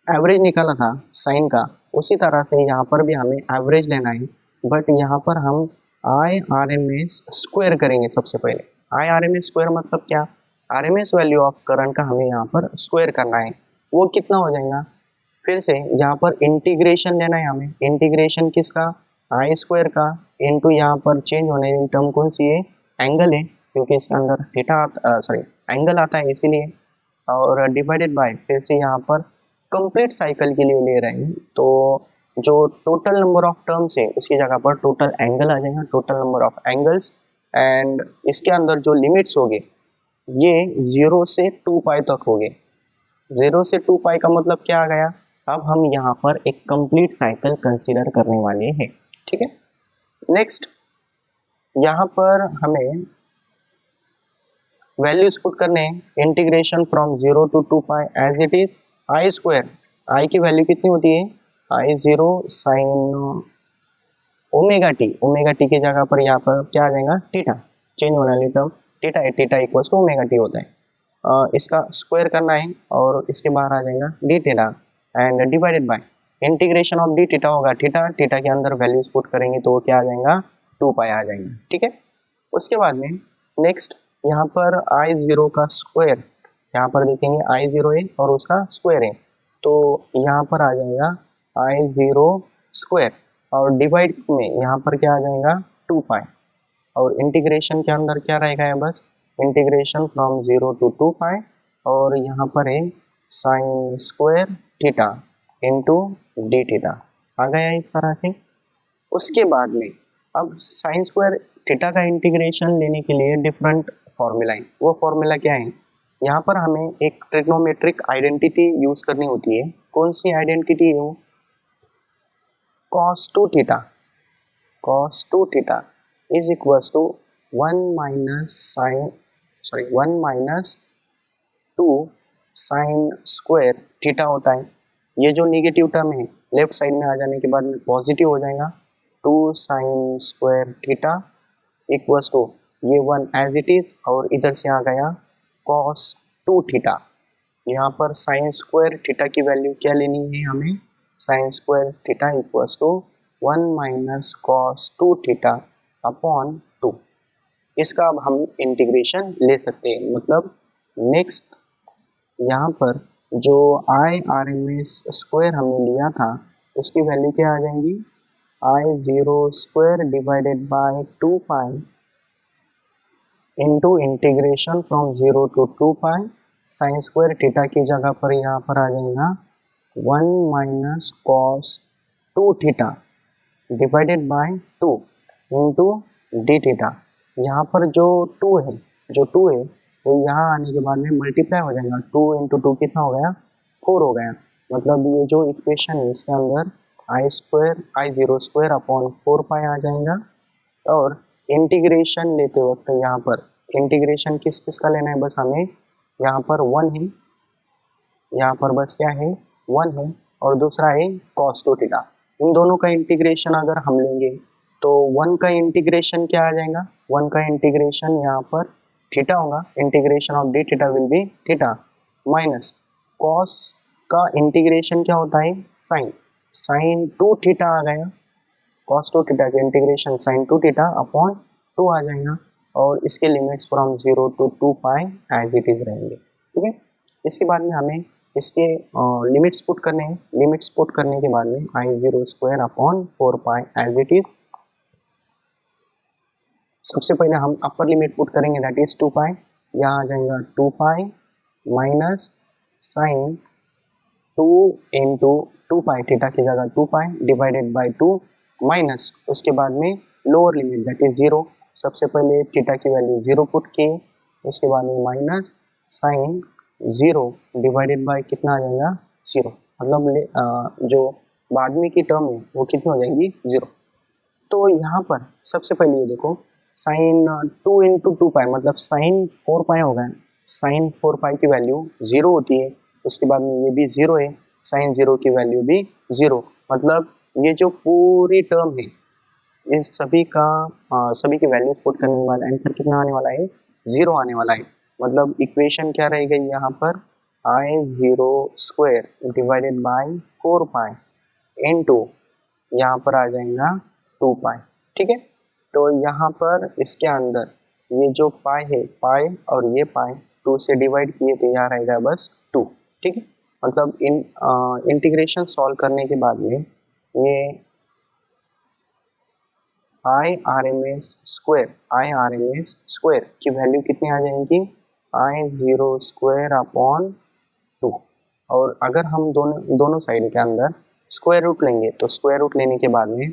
एवरेज निकाला था साइन का, उसी तरह से यहाँ पर भी हमें एवरेज लेना है, बट यहाँ पर हम IRMS स्क्वायर करेंगे सबसे पहले। IRMS स्क्वायर मतलब क्या? RMS वैल्यू ऑफ करंट का हमें यहाँ पर स्क्वायर करना है। वो कितना हो जाएगा? फिर से यहाँ पर इंटीग्रेशन लेना है हमें। इंटीग्रेशन किसका? आई स्क्वायर का इनटू यहाँ पर चेंज होने वाली टर्म कौन सी है? एंगल है, क्योंकि इसके अंदर थीटा सॉरी एंगल आता है इसीलिए, और डिवाइडेड बाय फिर से यहाँ पर कंप्लीट साइकिल के लिए ले रहे हैं, तो जो टोटल नंबर ऑफ टर्म्स है उसकी जगह पर टोटल एंगल आ जाएगा, total number of angles. And इसके अंदर जो लिमिट्स होंगे ये 0 से 2 पाई तक होंगे। 0 से 2 पाई का मतलब क्या आ गया? अब हम यहाँ पर एक कंप्लीट साइकिल कंसीडर करने वाले हैं। ठीक है, नेक्स्ट यहाँ पर हमें वैल्यूज पुट करने हैं। Integration from 0 to 2 pi as it is I square. I की वैल्यू कितनी होती है? I0 साइन ओमेगा टी की जगह पर यहाँ पर क्या आ जाएगा? थीटा। चेंज होने वाली टर्म थीटा है, theta equals to omega t होता है। इसका स्क्वायर करना है और इसके बाहर आ जाएगा D theta and divided by integration of d theta होगा थीटा, थीटा के अंदर वैल्यूज पुट करेंगे तो क्या आ जाएगा? 2 पाई आ जाएगा। ठीक है, उसके बाद में नेक्स्ट यहाँ पर I0 का स्क्वायर, यहाँ पर देखेंगे I0 है और उसका स्क्वायर है, तो यहाँ पर आ जाएगा I0 स्क्वायर और डिवाइड में यहाँ पर क्या आ जाएगा? 2 पाई, और इंटीग्रेशन के अंदर क्या रहेगा? है बस इंटीग्रेशन फ्रॉम 0 to 2 पाई और यहाँ पर है sine square theta into D theta आ गया इस तरह से। उसके बाद में अब साइन स्क्वायर थीटा का इंटीग्रेशन लेने के लिए डिफरेंट फॉर्मूला है। वो फॉर्मूला क्या है? यहाँ पर हमें एक ट्रिग्नोमेट्रिक आइडेंटिटी यूज करनी होती है। कौन सी आइडेंटिटी है वो? cos 2 थीटा। cos 2 थीटा is equals to 1 minus sine 1 minus 2 sine square theta होता है। ये जो नेगेटिव टर्म है लेफ्ट साइड में आ जाने के बाद में पॉजिटिव हो जाएगा, 2 sine square theta equals to ये 1 एज इट इज और इधर से आ गया cos 2 थीटा। यहाँ पर साइन स्क्वायर थीटा की वैल्यू क्या लेनी है हमें? Sine square theta equals to 1 minus cos 2 थीटा अपॉन 2। इसका अब हम इंटीग्रेशन ले सकते हैं। मतलब नेक्स्ट यहाँ पर जो IRMS स्क्वायर हमने लिया था उसकी वैल्यू क्या आ जाएंगी? I0 square divided by 2 pi into integration from 0 to 2 pi sine square theta की जगह पर यहाँ पर आ जाएगा 1 minus cos 2 theta divided by 2 into D theta. यहाँ पर जो 2 है वो यहाँ आने के बाद में मल्टीप्लाई हो जाएगा, 2 इंटू 2 कितना हो गया? 4 हो गया। मतलब ये जो इक्वेशन है इसके अंदर I0 स्क्वायर अपॉन 4 पाई आ जाएगा। और इंटीग्रेशन लेते वक्त यहाँ पर इंटीग्रेशन किस किस का लेना है? बस हमें यहाँ पर 1 है, यहाँ पर बस क्या है? 1 है, और दूसरा है cos 2 थीटा। इन दोनों का इंटीग्रेशन अगर हम लेंगे तो 1 का इंटीग्रेशन क्या आ जाएगा? 1 का इंटीग्रेशन यहाँ पर थीटा होगा, integration of d theta will be theta, minus cos का इंटीग्रेशन क्या होता है? साइन 2 थीटा आ गया कॉस टू थीटा की integration sine two theta upon 2 आ जाएगा, और इसके limits from 0 to 2 pi as it is रहेंगे। ठीक है, इसके बाद में हमें इसके लिमिट्स पुट करने हैं। लिमिट्स पुट करने के बाद में I zero square upon 4 pi as it is. सबसे पहले हम अपर लिमिट पुट करेंगे, दैट इज 2 पाई। यहाँ आ जाएगा 2 pi minus sine 2 into 2 pi, theta की जगह 2 पाई डिवाइडेड बाई 2 माइनस उसके बाद में लोअर लिमिट दैट इज 0। सबसे पहले थीटा की वैल्यू 0 पुट किए, उसके बाद में माइनस साइन 0 डिवाइडेड बाई कितना आ जाएगा 0, मतलब जो बाद में की टर्म है वो कितनी हो जाएगी 0। तो यहाँ पर सबसे पहले ये देखो साइन 2 इंटू 2 पाई मतलब साइन 4 पाई होगा। साइन 4 पाई की वैल्यू 0 होती है, उसके बाद में ये भी 0 है, साइन 0 की वैल्यू भी 0, मतलब ये जो पूरी टर्म है इस सभी का सभी की वैल्यू पुट करने के बाद आंसर कितना आने वाला है 0 आने वाला है। मतलब इक्वेशन क्या रह गई यहाँ पर I zero square divided by 4 pi into यहाँ पर आ जाएगा 2 पाई। ठीक है, तो यहाँ पर इसके अंदर ये जो पाई है, पाई और ये पाई 2 से डिवाइड किए तो यहाँ रहेगा बस 2। ठीक है, मतलब इंटीग्रेशन सॉल्व करने के बाद में ये I R M S square की वैल्यू कितनी आ जाएगी आई जीरो स्क्वायर अपॉन 2। और अगर हम दोनों साइड के अंदर स्क्वायर रूट लेंगे तो स्क्वायर रूट लेने के बाद में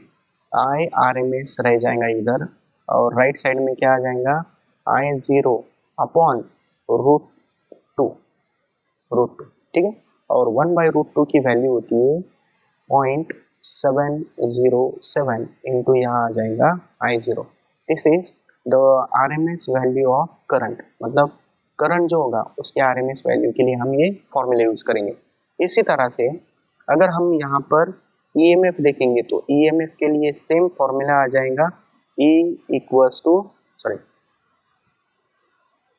आई आर एम एस रह जाएगा इधर, और राइट साइड में क्या आ जाएगा आई जीरो अपॉन रूट टू। ठीक है, और 1/√2 की वैल्यू होती है 0.707 इंटू यहाँ आ जाएगा I0। This is the RMS value of current, मतलब करंट जो होगा उसके RMS वैल्यू के लिए हम ये फॉर्मूला यूज करेंगे। इसी तरह से अगर हम यहाँ पर EMF देखेंगे तो EMF के लिए सेम फॉर्मूला आ जाएगा E equals to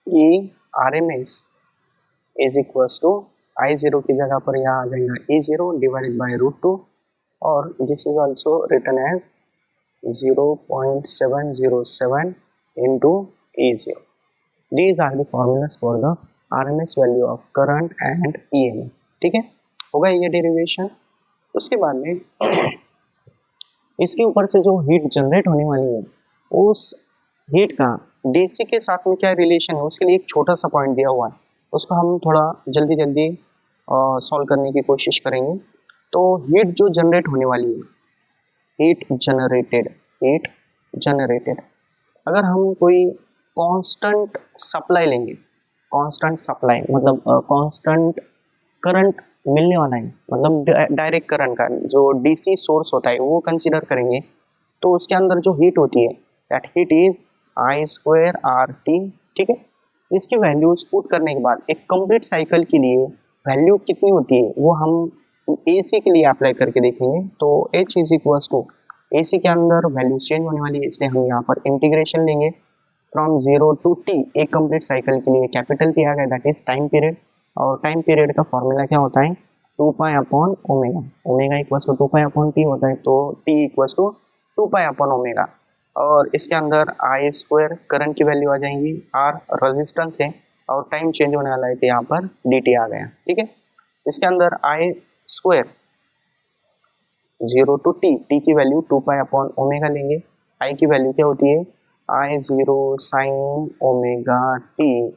E RMS is equals to I0 की जगह पर यहाँ आ जाएगा E0 डिवाइडेड बाई √2, और this is also written as 0.707 into E0। These are the formulas for the RMS value of current and EMF। ठीक है, होगा ये डेरिवेशन। उसके बाद में इसके ऊपर से जो हीट जनरेट होने वाली है उस हीट का DC के साथ में क्या रिलेशन है उसके लिए एक छोटा सा पॉइंट दिया हुआ है, उसको हम थोड़ा जल्दी सॉल्व करने की कोशिश करेंगे। तो हीट जो जनरेट होने वाली है, हीट जनरेटेड अगर हम कोई कांस्टेंट सप्लाई लेंगे, कांस्टेंट सप्लाई मतलब कांस्टेंट करंट मिलने वाला है, मतलब डायरेक्ट करंट का जो DC सोर्स होता है वो कंसीडर करेंगे, तो उसके अंदर जो हीट होती है that heat is I² RT। ठीक है, इसकी वैल्यूज पुट करने के बाद एक कंप्लीट साइकिल के लिए वैल्यू कितनी होती है वो हम AC के लिए अप्लाई करके देखेंगे। तो H is equals to AC के अंदर वैल्यूज चेंज होने वाली है, इसलिए हम यहाँ पर इंटीग्रेशन लेंगे फ्रॉम 0 to T। एक कंप्लीट साइकिल के लिए कैपिटल T आ गया दैट इज टाइम पीरियड, और टाइम पीरियड का फॉर्मूला क्या होता है 2 पाई upon omega. Omega equals to 2 pi upon T होता है, तो T equals to 2 pi upon omega, और इसके अंदर I² करंट की वैल्यू आ जाएंगी, R रेजिस्टेंस है और टाइम चेंज होने वाला है तो यहाँ पर dt आ गया। ठीक है, इसके अंदर I² 0 to T, T की वैल्यू 2 पाई अपॉन ओमेगा लेंगे, I की वैल्यू क्या होती है I0 sine omega T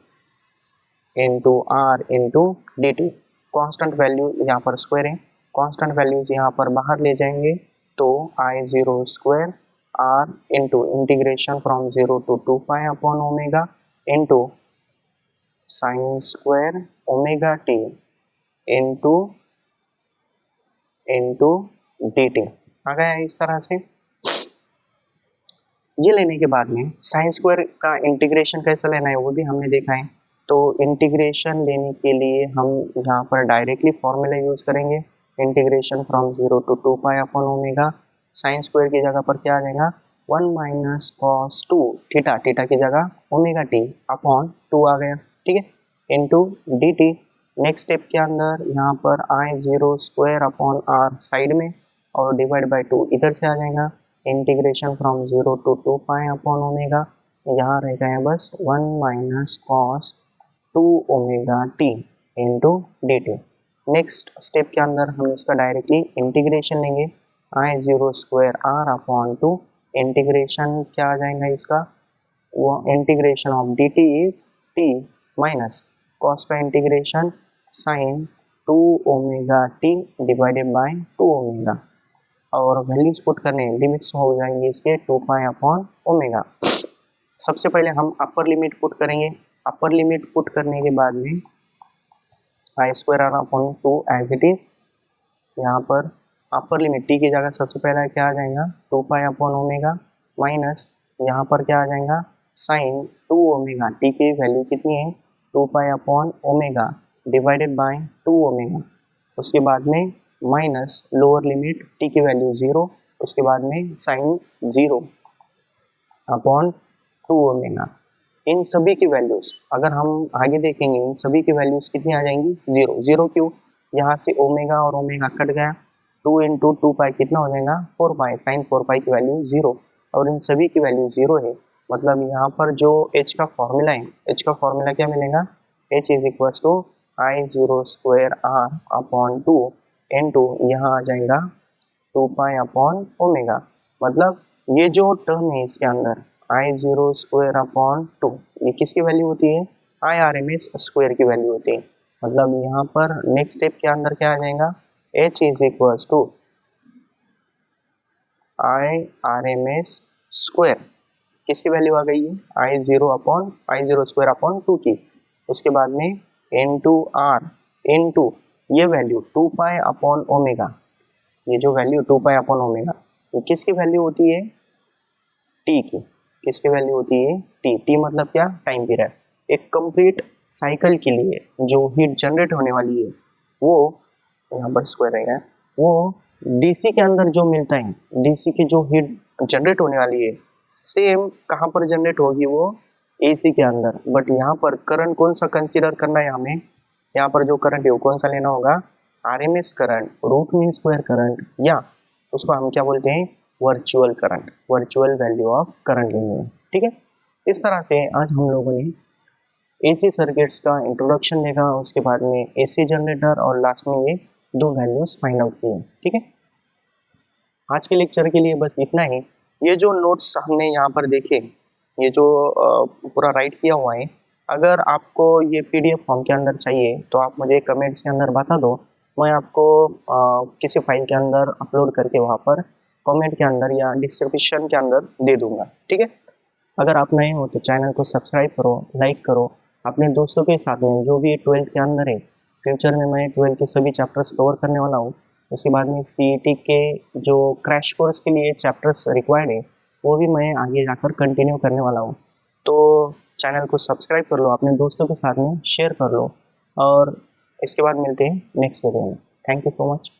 into R into dt। Constant value यहाँ पर स्क्वायर है, कॉन्स्टेंट वैल्यूज यहाँ पर बाहर ले जाएंगे तो I0 square R into integration from 0 to 2 pi upon omega into sine square omega T into dt आ गया है। इस तरह से ये लेने के बाद में साइन स्क्वायर का इंटीग्रेशन कैसे लेना है वो भी हमने देखा है। तो इंटीग्रेशन लेने के लिए हम यहाँ पर डायरेक्टली फॉर्मूला यूज करेंगे, integration from 0 to 2 pi upon omega, sine square की जगह पर क्या आ जाएगा 1 माइनस कॉस 2 थीटा, थीटा की जगह ओमेगा टी अपॉन 2 आ गया। ठीक है, इंटू dt। नेक्स्ट स्टेप के अंदर यहाँ पर I0 square upon R side में और डिवाइड बाई 2 इधर से आ जाएगा, integration from 0 to 2 pi upon omega, यहाँ रह गए बस 1 minus cos 2 omega T into D T. Next step के अंदर हम इसका डायरेक्टली इंटीग्रेशन लेंगे, I zero square R upon two, integration क्या आ जाएगा इसका, वो integration of D T is T minus cos का integration sine 2 omega T divided by 2 omega, और वैल्यूज पुट करने लिमिट्स हो जाएंगे इसके 2 पाई अपॉन ओमेगा। सबसे पहले हम अपर लिमिट पुट करेंगे, अपर लिमिट पुट करने के बाद में I square R upon 2 as it is, यहाँ पर अपर लिमिट टी की जगह सबसे पहला क्या आ जाएगा 2 पाई अपॉन ओमेगा माइनस यहाँ पर क्या आ जाएगा साइन 2 ओमेगा, टी की वैल्यू कितनी है 2 पाई upon omega divided by 2 omega, उसके बाद में माइनस लोअर लिमिट टी की वैल्यू 0, उसके बाद में साइन 0 अपॉन 2 ओमेगा। इन सभी की वैल्यूज अगर हम आगे देखेंगे इन सभी की वैल्यूज कितनी आ जाएंगी 0 0, क्यों, यहाँ से ओमेगा और ओमेगा कट गया, 2 इंटू 2 पाई कितना हो जाएगा 4 पाई, साइन 4 पाई की वैल्यू 0, और इन सभी की वैल्यू 0 है, मतलब यहाँ पर जो h का फॉर्मूला है, h का फॉर्मूला क्या मिलेगा, h is equal to I zero square R upon 2 into यहाँ आ जाएगा 2 पाई अपॉन ओमेगा, मतलब ये जो टर्म है इसके अंदर आई जीरो स्क्वायर अपॉन 2, ये किसकी वैल्यू होती है I R M S square की वैल्यू होती है, मतलब यहाँ पर नेक्स्ट स्टेप के अंदर क्या आ जाएगा h is equal to I R M S square, किसकी वैल्यू आ गई है आई जीरो स्क्वायर अपॉन 2 की, उसके बाद में इंटू आर इंटू ये वैल्यू 2 पाई अपॉन ओमेगा, ये जो वैल्यू 2 पाई अपॉन ओमेगा ये किसकी वैल्यू होती है टी की, किसकी वैल्यू होती है टी, टी मतलब क्या टाइम पीरियड, एक कंप्लीट साइकिल के लिए जो हीट जनरेट होने वाली है वो यहाँ पर स्क्वायर रहेगा, वो डीसी के अंदर जो मिलता है, डीसी की जो हीट जनरेट होने वाली है सेम कहाँ पर जनरेट होगी वो एसी के अंदर, बट यहाँ पर करंट कौन सा कंसीडर करना है हमें, यहाँ पर जो करंट है वो कौन सा लेना होगा RMS current, root mean square current, या उसको हम क्या बोलते हैं virtual current, virtual value of current लेंगे, ठीक है। इस तरह से आज हम लोगों ने एसी सर्किट्स का इंट्रोडक्शन देखा, उसके बाद में एसी जनरेटर और लास्ट में ये दो वैल्यूज फाइंड आउट किए, ठीक है। आज के लेक्चर के लिए बस इतना ही। ये जो नोट्स हमने यहाँ पर देखे, ये जो पूरा राइट किया हुआ है, अगर आपको ये पीडीएफ फॉर्म के अंदर चाहिए तो आप मुझे कमेंट्स के अंदर बता दो, मैं आपको किसी फाइल के अंदर अपलोड करके वहाँ पर कमेंट के अंदर या डिस्क्रिप्शन के अंदर दे दूंगा, ठीक है। अगर आप नए हो तो चैनल को सब्सक्राइब करो, लाइक करो, अपने दोस्तों के साथ में जो भी 12th के अंदर है, फ्यूचर में मैं 12th के सभी चैप्टर्स कवर करने वाला हूँ, उसके बाद में सीईटी के जो क्रैश कोर्स के लिए चैप्टर्स रिक्वायर्ड है वो भी मैं आगे जाकर कंटिन्यू करने वाला हूँ, तो चैनल को सब्सक्राइब कर लो, अपने दोस्तों के साथ में शेयर कर लो, और इसके बाद मिलते हैं नेक्स्ट वीडियो में। Thank you so much.